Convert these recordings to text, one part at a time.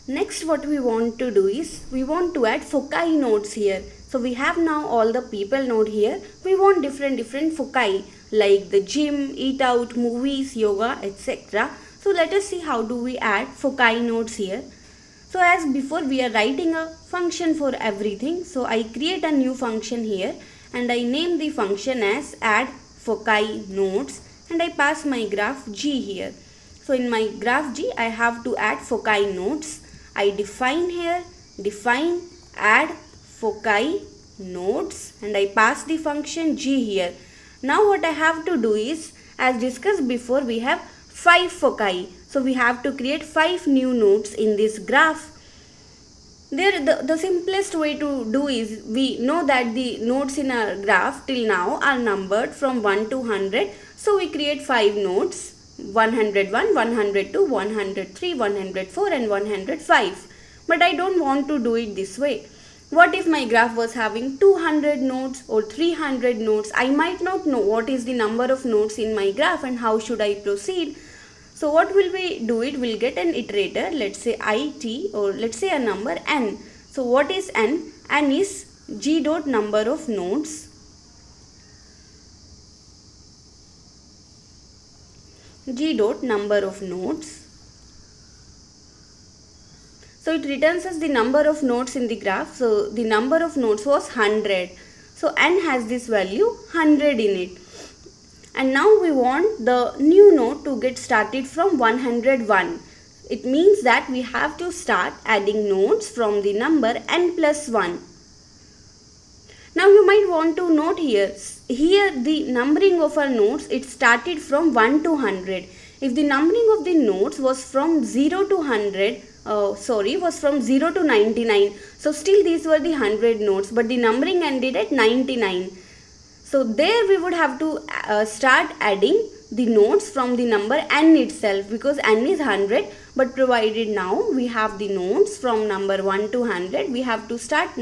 Next, what we want to do is we want to add foci nodes here. So we have now all the people node here. We want different foci like the gym, eat out, movies, yoga, etc. So let us see how do we add foci nodes here. So as before, we are writing a function for everything. So I create a new function here and I name the function as add foci nodes and I pass my graph G here. So in my graph G, I have to add foci nodes. I define here, define add foci nodes and I pass the function G here. Now what I have to do is, as discussed before, we have 5 foci. So we have to create 5 new nodes in this graph. There, the simplest way to do is, we know that the nodes in our graph till now are numbered from 1 to 100. So we create 5 nodes, 101, 102, 103, 104 and 105. But I don't want to do it this way. What if my graph was having 200 nodes or 300 nodes? I might not know what is the number of nodes in my graph and how should I proceed. So what will we do it? We'll get an iterator, let's say it, or let's say a number n. So what is n? N is g dot number of nodes. G dot number of nodes. So it returns us the number of nodes in the graph. So the number of nodes was 100. So n has this value 100 in it. And now we want the new node to get started from 101. It means that we have to start adding nodes from the number n plus 1. Now you might want to note here the numbering of our nodes, it started from 1 to 100. If the numbering of the nodes was from 0 to 100, was from 0 to 99. So still these were the 100 nodes, but the numbering ended at 99. So there we would have to start adding the nodes from the number n itself, because n is 100, but provided now we have the nodes from number 1 to 100, we have to start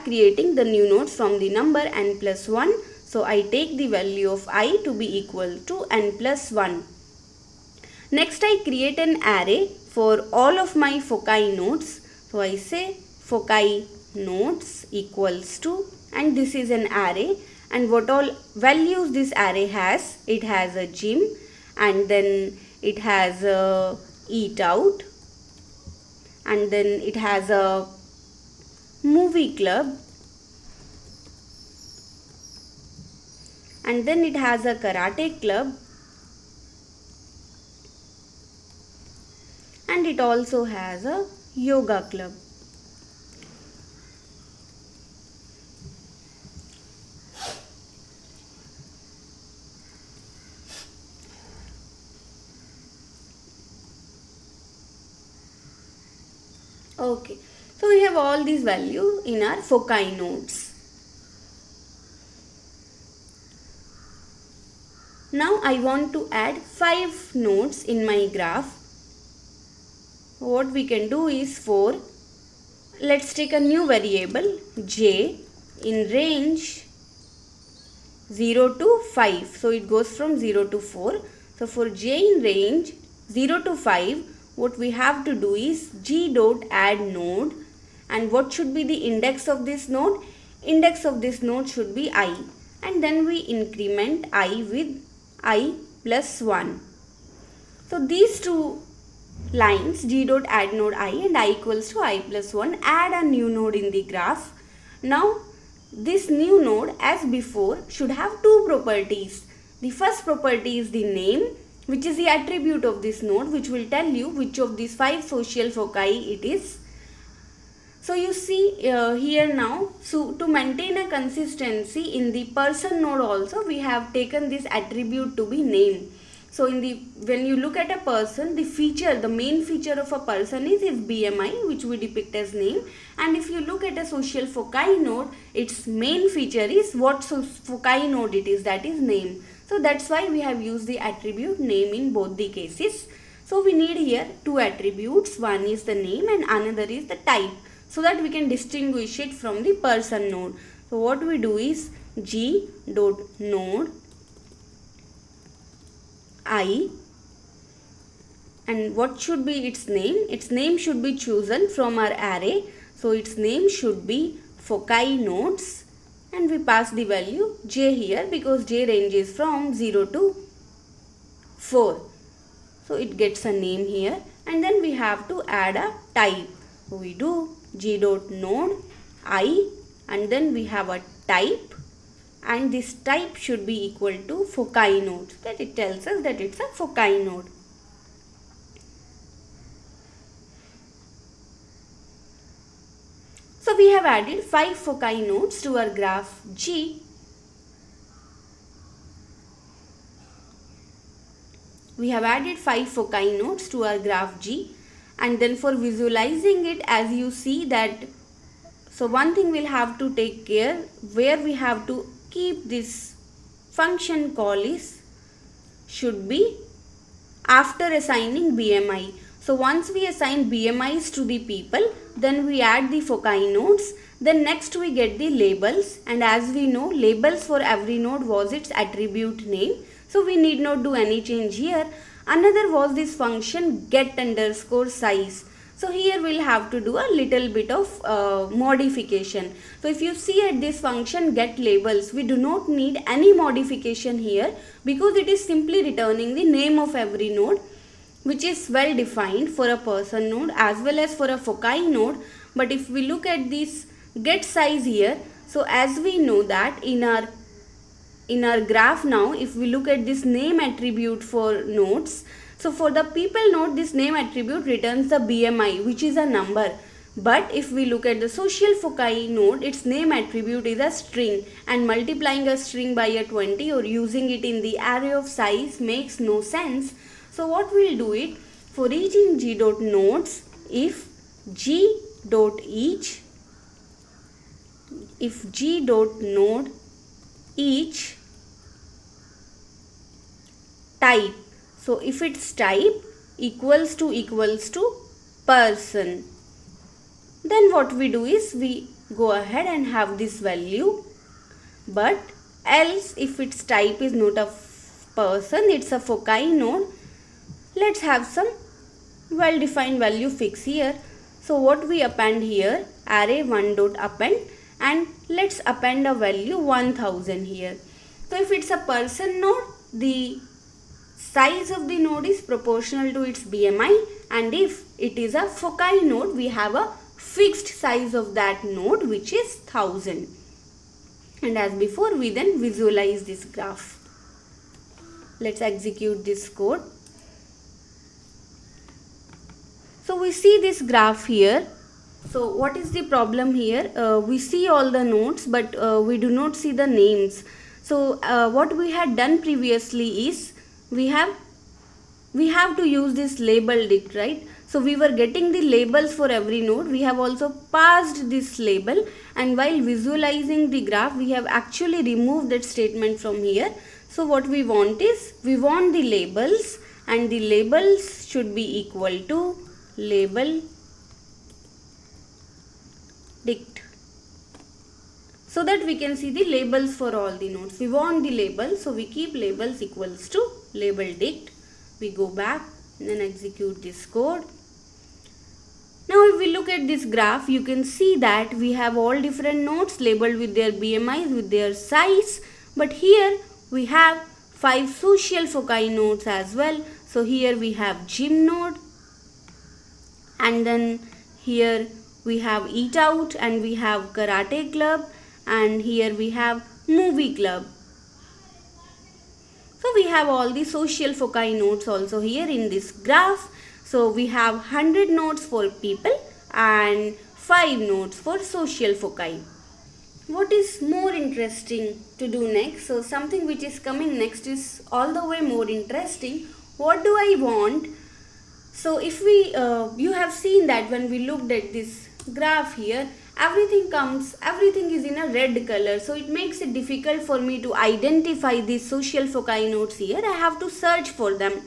creating the new nodes from the number n plus 1. So I take the value of I to be equal to n plus 1. Next I create an array for all of my foci nodes. So I say foci nodes equals to, and this is an array, and what all values this array has? It has a gym, and then it has a eat out, and then it has a movie club, and then it has a karate club, and it also has a yoga club. Okay, so we have all these values in our foci nodes. Now I want to add 5 nodes in my graph. What we can do is, let's take a new variable j in range 0 to 5. So it goes from 0 to 4. So for j in range 0 to 5, what we have to do is g dot add node, and what should be the index of this node? Index of this node should be I, and then we increment I with I plus 1. So these two lines, g dot add node I and I equals to I plus 1, add a new node in the graph. Now this new node, as before, should have 2 properties. The first property is the name, which is the attribute of this node, which will tell you which of these 5 social foci it is. So you see here now, so to maintain a consistency in the person node also, we have taken this attribute to be name. So when you look at a person, the main feature of a person is his BMI, which we depict as name. And if you look at a social foci node, its main feature is what foci node it is, that is name. So that's why we have used the attribute name in both the cases. So we need here 2 attributes. One is the name and another is the type, so that we can distinguish it from the person node. So what we do is g dot node I And what should be its name? Its name should be chosen from our array. So its name should be foci nodes, and we pass the value j here because j ranges from 0 to 4. So it gets a name here, and then we have to add a type. So we do g dot node I, and then we have a type, and this type should be equal to foci node. That it tells us that it's a foci node. So we have added 5 foci nodes to our graph G. We have added 5 foci nodes to our graph G, and then for visualizing it, as you see that, so one thing we'll have to take care where we have to keep this function call is should be after assigning BMI. So once we assign BMIs to the people, then we add the foci nodes. Then next we get the labels, and as we know, labels for every node was its attribute name. So we need not do any change here. Another was this function get underscore size. So here we'll have to do a little bit of modification. So if you see at this function get labels, we do not need any modification here because it is simply returning the name of every node, which is well defined for a person node as well as for a foci node. But if we look at this get size here, so as we know that in our graph now, if we look at this name attribute for nodes, so for the people node, this name attribute returns the BMI, which is a number. But if we look at the social foci node, its name attribute is a string, and multiplying a string by a 20 or using it in the array of size makes no sense. So what we'll do it, for each in G dot nodes, if G dot node each type, so if its type equals to person, then what we do is we go ahead and have this value. But else if its type is not a person, it's a foci node, let's have some well defined value fix here. So what we append here, array 1 dot append, and let's append a value 1000 here. So if it's a person node, the size of the node is proportional to its BMI, and if it is a foci node, we have a fixed size of that node, which is 1000. And as before, we then visualize this graph. Let's execute this code. So we see this graph here. So what is the problem here? We see all the nodes, but we do not see the names. So what we had done previously is we have to use this label dict, right? So we were getting the labels for every node. We have also passed this label, and while visualizing the graph, we have actually removed that statement from here. So what we want is, we want the labels, and the labels should be equal to label dict, so that we can see the labels for all the nodes. We want the labels, so we keep labels equals to label dict. We go back and then execute this code. Now if we look at this graph, you can see that we have all different nodes labeled with their BMIs, with their size, but here we have 5 social foci nodes as well. So here we have gym node, and then here we have eat out, and we have karate club, and here we have movie club. So we have all the social foci nodes also here in this graph. So we have 100 nodes for people and 5 nodes for social foci. What is more interesting to do next? So something which is coming next is all the way more interesting. What do I want? So if we, you have seen that when we looked at this graph here, everything is in a red color, so it makes it difficult for me to identify these social foci nodes here. I have to search for them.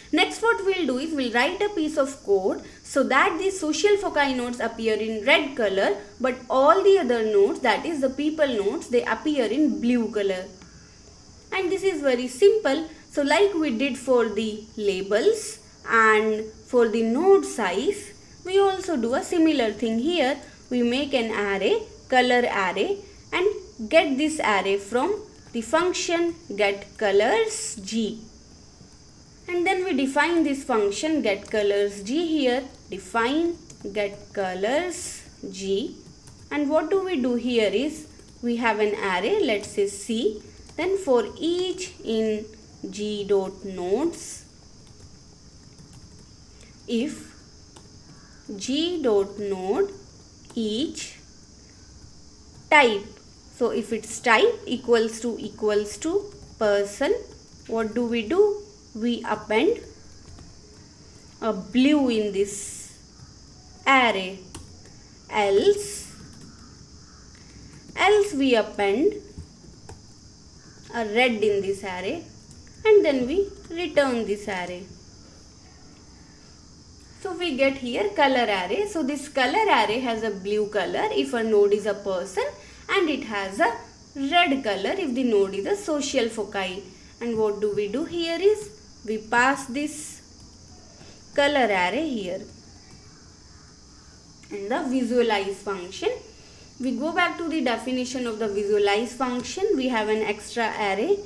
Next, what we'll do is we'll write a piece of code so that these social foci nodes appear in red color, but all the other nodes, that is the people nodes, they appear in blue color. And this is very simple. So like we did for the labels And for the node size, we also do a similar thing here. We make an array, color array, and get this array from the function getColorsG. And then we define this function getColorsG here. Define getColorsG. And what do we do here is, we have an array, let's say C. Then for each in G.nodes, if G.node each type, so if its type equals to person, what do? We append a blue in this array. Else we append a red in this array, and then we return this array. So we get here color array. So this color array has a blue color if a node is a person, and it has a red color if the node is a social foci. And what do we do here is, we pass this color array here in the visualize function. We go back to the definition of the visualize function. We have an extra array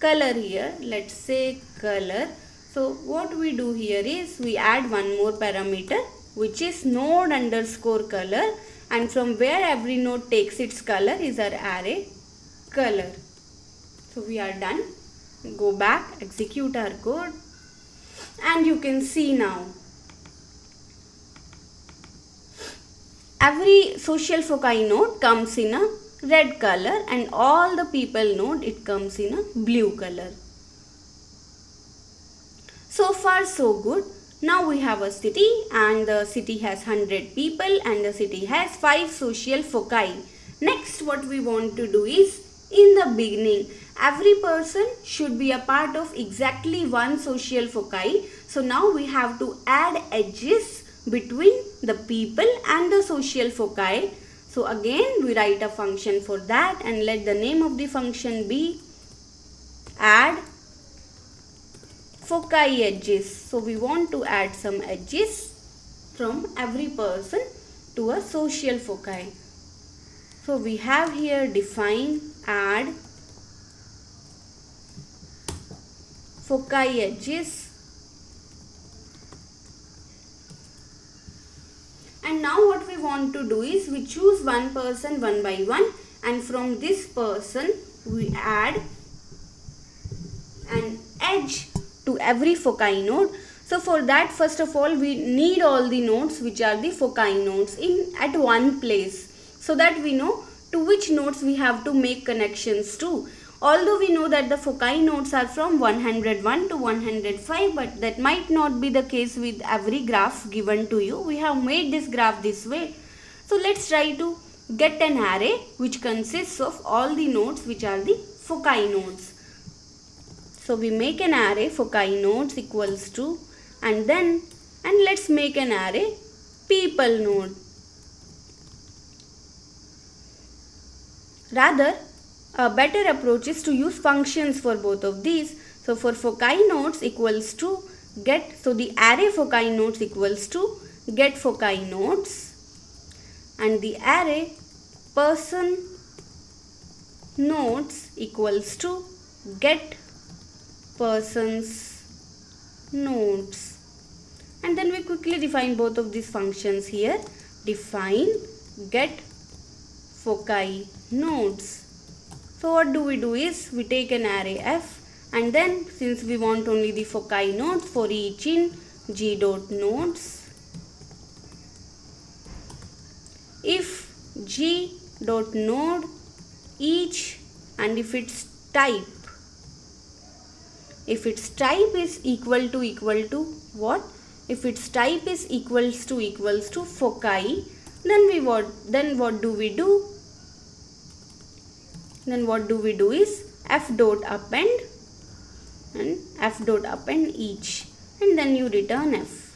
color here. Let's say color. So what we do here is, we add one more parameter, which is node underscore color, and from where every node takes its color is our array color. So we are done. Go back, execute our code, and you can see now every social foci node comes in a red color, and all the people node, it comes in a blue color. So far so good. Now we have a city, and the city has 100 people, and the city has 5 social foci. Next, what we want to do is, in the beginning, every person should be a part of exactly one social foci. So now we have to add edges between the people and the social foci. So again we write a function for that, and let the name of the function be add foci edges. So we want to add some edges from every person to a social foci. So we have here define add foci edges. And now what we want to do is, we choose one person one by one, and from this person we add an edge to every foci node. So for that, first of all, we need all the nodes which are the foci nodes at one place, so that we know to which nodes we have to make connections to. Although we know that the foci nodes are from 101 to 105, but that might not be the case with every graph given to you. We have made this graph this way. So let's try to get an array which consists of all the nodes which are the foci nodes. So we make an array foci nodes equals to, and let's make an array people node. Rather, a better approach is to use functions for both of these. So for foci nodes equals to get, so the array foci nodes equals to get foci nodes, and the array person nodes equals to get persons nodes. And then we quickly define both of these functions here. Define get foci nodes. So what do we do is, we take an array f, and then since we want only the foci nodes, for each in g.nodes, if g.node each, and if its type is equal to what? If its type is equals to foci, then what do we do? Then what do we do is f dot append each, and then you return f.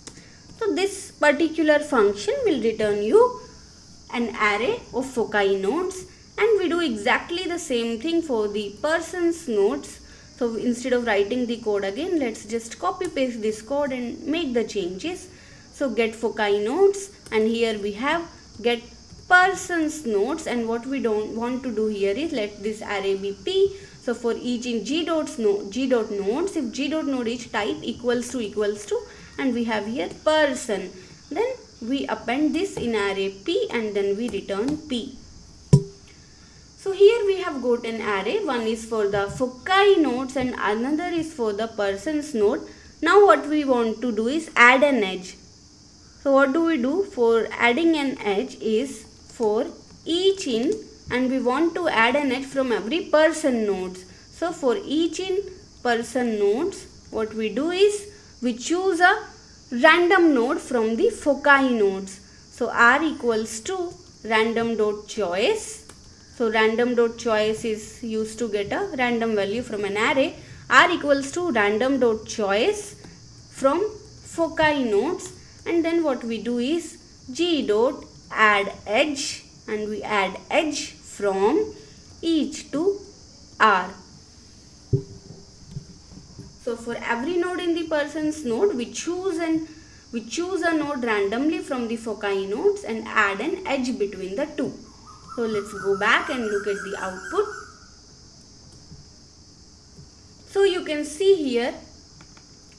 So this particular function will return you an array of foci nodes, and we do exactly the same thing for the persons nodes. So So instead of writing the code again, let's just copy paste this code and make the changes. So get foci nodes, and here we have get persons nodes, and what we don't want to do here is let this array be p. So for each in g dot nodes, if g dot node is type equals to, and we have here person, then we append this in array p and then we return p. So here we have got an array, one is for the foci nodes and another is for the persons node. Now what we want to do is add an edge. So what do we do for adding an edge is for each in, and we want to add an edge from every person nodes. So for each in person nodes, what we do is we choose a random node from the foci nodes. So r equals to random dot choice. So random dot choice is used to get a random value from an array. R equals to random dot choice from foci nodes, and then what we do is g dot add edge, and we add edge from each to r. So for every node in the persons node, we choose a node randomly from the foci nodes and add an edge between the two. So let's go back and look at the output. So you can see here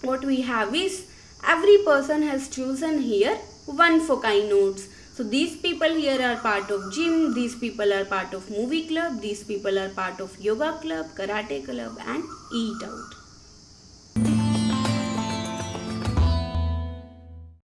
what we have is every person has chosen here one foci nodes. So these people here are part of gym, these people are part of movie club, these people are part of yoga club, karate club and eat out.